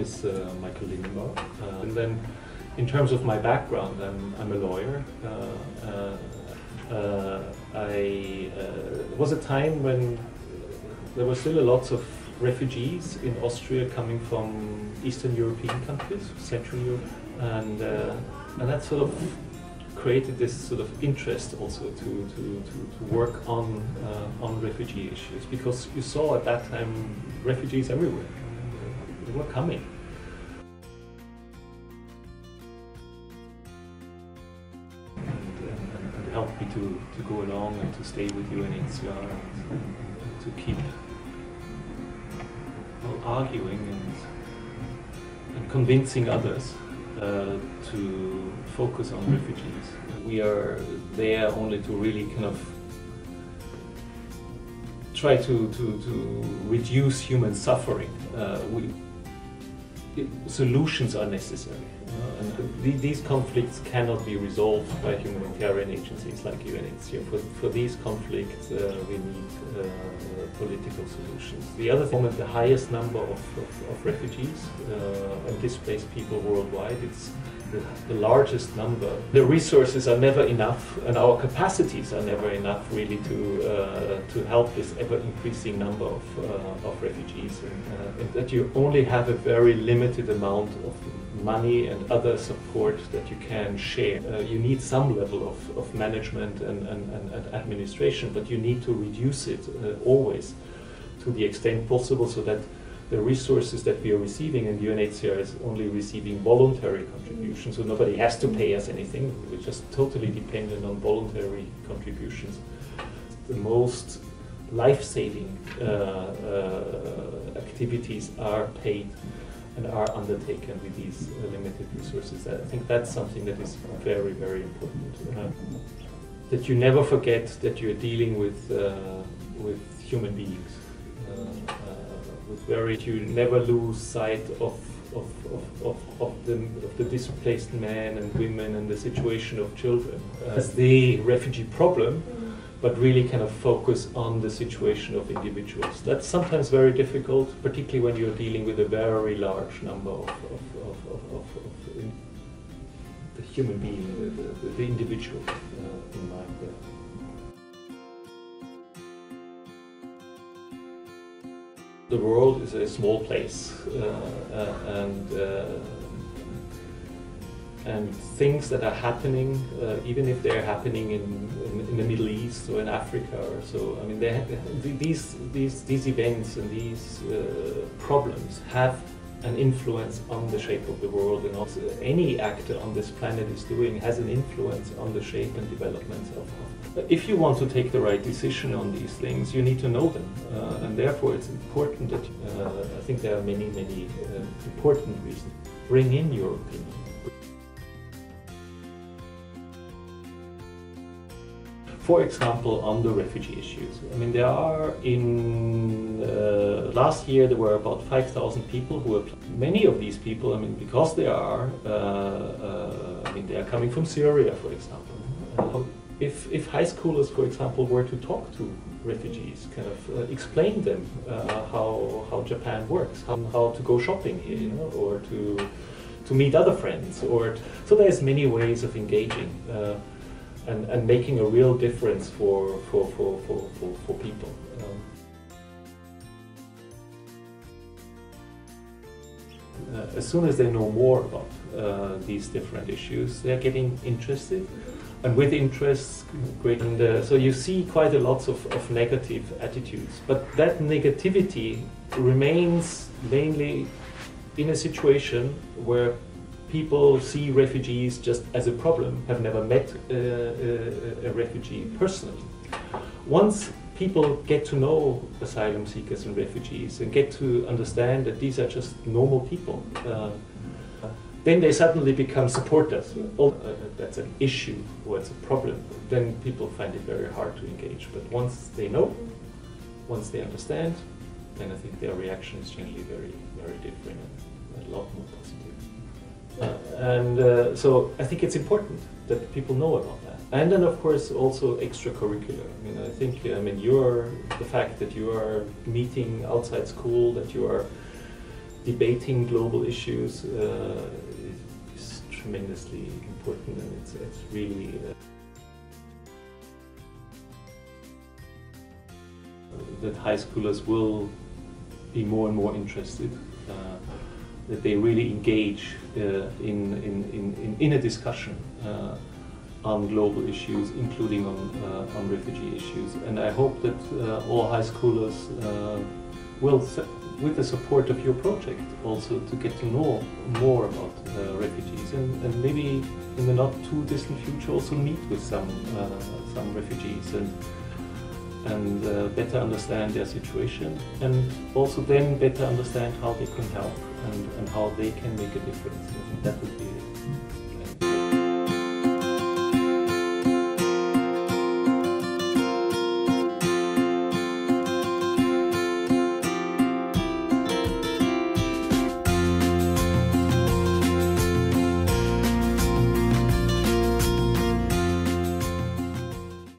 is Michael and then in terms of my background, I'm a lawyer. There was a time when there were still lots of refugees in Austria coming from Eastern European countries, Central Europe, and that sort of created this sort of interest also to work on refugee issues, because you saw at that time refugees everywhere. They were coming. And helped me to go along and to stay with UNHCR and to keep arguing and convincing others to focus on refugees. We are there only to really kind of try to reduce human suffering. Solutions are necessary, and these conflicts cannot be resolved by humanitarian agencies like UNHCR. For these conflicts, we need political solutions. The other thing, the highest number of refugees and displaced people worldwide, it's the largest number. The resources are never enough, and our capacities are never enough really to help this ever-increasing number of refugees, and that you only have a very limited amount of money and other support that you can share. You need some level of management and administration, but you need to reduce it always to the extent possible, so that the resources that we are receiving, and UNHCR is only receiving voluntary contributions, so nobody has to pay us anything. We're just totally dependent on voluntary contributions. The most life-saving activities are paid and are undertaken with these limited resources. I think that's something that is very, very important. That you never forget that you're dealing with human beings. You never lose sight of the displaced men and women and the situation of children as the refugee problem, but really kind of focus on the situation of individuals. That's sometimes very difficult, particularly when you're dealing with a very large number of the human being, the individual in mind. The world is a small place, and things that are happening, even if they're happening in the Middle East or in Africa or so, I mean, these events and these problems have an influence on the shape of the world, and also any actor on this planet is doing has an influence on the shape and development of. If you want to take the right decision on these things, you need to know them, and therefore it's important that I think there are many important reasons. Bring in your opinion. For example, on the refugee issues, I mean, there are last year there were about 5,000 people who applied. Many of these people, I mean, because they are, they are coming from Syria, for example. If high schoolers, for example, were to talk to refugees, kind of explain them how Japan works, how to go shopping here, you know, or to meet other friends, so there's many ways of engaging. And making a real difference for people. As soon as they know more about these different issues, they're getting interested, and with interest, great. And so you see quite a lot of negative attitudes, but that negativity remains mainly in a situation where people see refugees just as a problem, have never met a refugee personally. Once people get to know asylum seekers and refugees and get to understand that these are just normal people, then they suddenly become supporters. That's an issue or it's a problem, then people find it very hard to engage. But once they know, once they understand, then I think their reaction is generally very, very different and a lot more positive. So I think it's important that people know about that. And then of course also extracurricular. I mean, I think, the fact that you are meeting outside school, that you are debating global issues is tremendously important, and it's really that high schoolers will be more and more interested, that they really engage in a discussion on global issues, including on refugee issues. And I hope that all high schoolers will, with the support of your project, also to get to know more about refugees, and maybe in the not too distant future also meet with some refugees and better understand their situation, and also then better understand how they can help and how they can make a difference. That would be it.